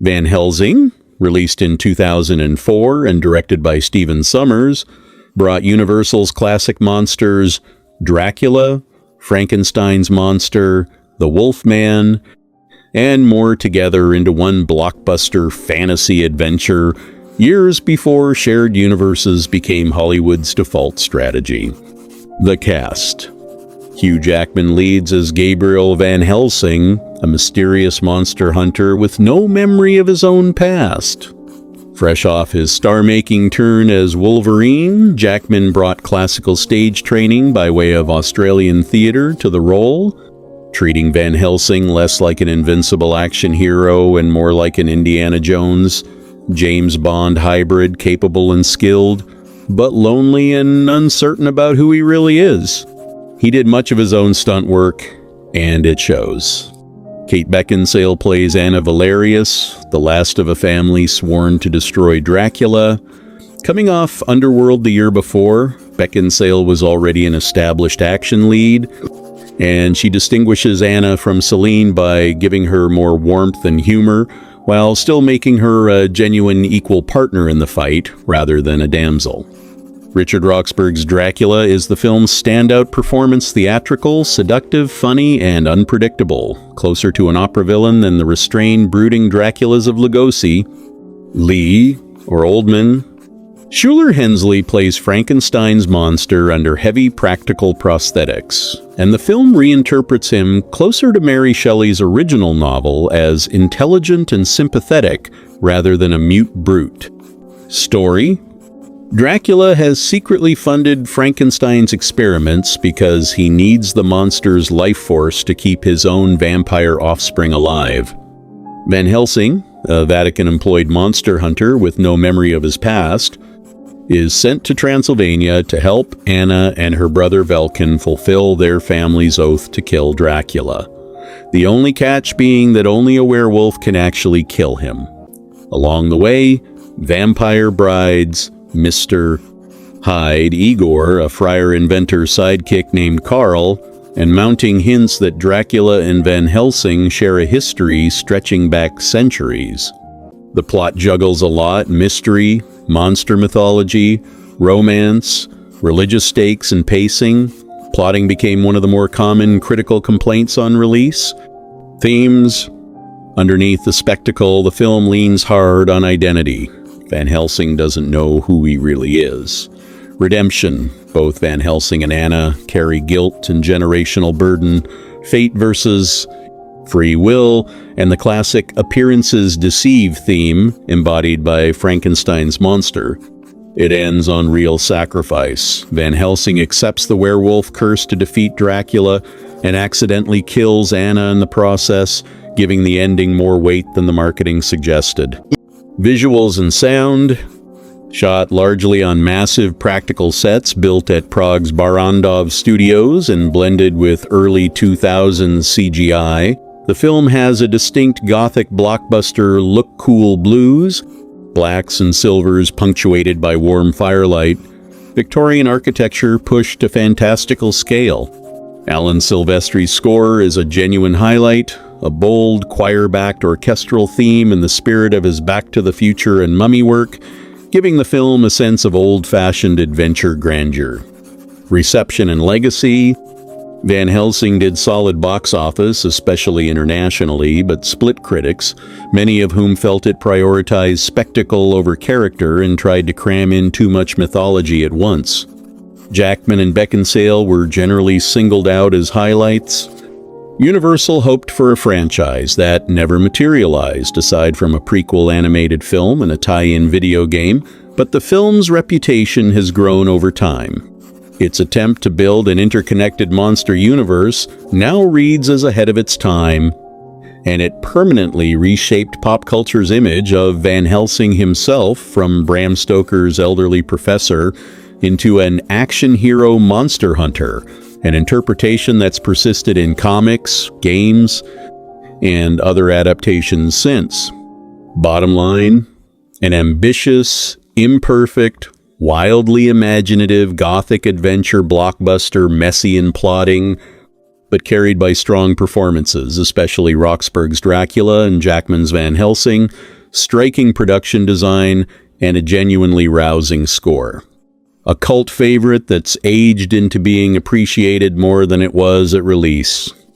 Van Helsing, released in 2004 and directed by Stephen Sommers, brought Universal's classic monsters Dracula, Frankenstein's monster, the Wolfman, and more together into one blockbuster fantasy adventure years before shared universes became Hollywood's default strategy. The cast. Hugh Jackman leads as Gabriel Van Helsing, a mysterious monster hunter with no memory of his own past. Fresh off his star-making turn as Wolverine, Jackman brought classical stage training by way of Australian theatre to the role, treating Van Helsing less like an invincible action hero and more like an Indiana Jones, James Bond hybrid, capable and skilled, but lonely and uncertain about who he really is. He did much of his own stunt work, and it shows. Kate Beckinsale plays Anna Valerius, the last of a family sworn to destroy Dracula. Coming off Underworld the year before, Beckinsale was already an established action lead, and she distinguishes Anna from Celine by giving her more warmth and humor, while still making her a genuine equal partner in the fight, rather than a damsel. Richard Roxburgh's Dracula is the film's standout performance, theatrical, seductive, funny, and unpredictable, closer to an opera villain than the restrained, brooding Draculas of Lugosi. Lee, or Oldman. Schuler Hensley plays Frankenstein's monster under heavy practical prosthetics, and the film reinterprets him closer to Mary Shelley's original novel as intelligent and sympathetic rather than a mute brute. Story: Dracula has secretly funded Frankenstein's experiments because he needs the monster's life force to keep his own vampire offspring alive. Van Helsing, a Vatican-employed monster hunter with no memory of his past, is sent to Transylvania to help Anna and her brother Velkin fulfill their family's oath to kill Dracula. The only catch being that only a werewolf can actually kill him. Along the way, vampire brides, Mr. Hyde, Igor, a friar-inventor sidekick named Carl, and mounting hints that Dracula and Van Helsing share a history stretching back centuries. The plot juggles a lot: mystery, monster mythology, romance, religious stakes, and pacing. Plotting became one of the more common critical complaints on release. Themes: underneath the spectacle, the film leans hard on identity. Van Helsing doesn't know who he really is. Redemption: both Van Helsing and Anna carry guilt and generational burden. Fate versus free will, and the classic appearances deceive theme embodied by Frankenstein's monster. It ends on real sacrifice. Van Helsing accepts the werewolf curse to defeat Dracula and accidentally kills Anna in the process, giving the ending more weight than the marketing suggested. Visuals and sound: shot largely on massive practical sets built at Prague's Barrandov Studios and blended with early 2000s CGI. The film has a distinct gothic blockbuster look-cool blues, blacks and silvers punctuated by warm firelight, Victorian architecture pushed to fantastical scale. Alan Silvestri's score is a genuine highlight, a bold, choir-backed orchestral theme in the spirit of his Back to the Future and Mummy work, giving the film a sense of old-fashioned adventure grandeur. Reception and legacy: Van Helsing did solid box office, especially internationally, but split critics, many of whom felt it prioritized spectacle over character and tried to cram in too much mythology at once. Jackman and Beckinsale were generally singled out as highlights. Universal hoped for a franchise that never materialized, aside from a prequel animated film and a tie-in video game, but the film's reputation has grown over time. Its attempt to build an interconnected monster universe now reads as ahead of its time, and it permanently reshaped pop culture's image of Van Helsing himself from Bram Stoker's elderly professor into an action hero monster hunter, an interpretation that's persisted in comics, games, and other adaptations since. Bottom line, an ambitious, imperfect, wildly imaginative gothic adventure blockbuster, messy in plotting, but carried by strong performances, especially Roxburgh's Dracula and Jackman's Van Helsing, striking production design, and a genuinely rousing score. A cult favorite that's aged into being appreciated more than it was at release.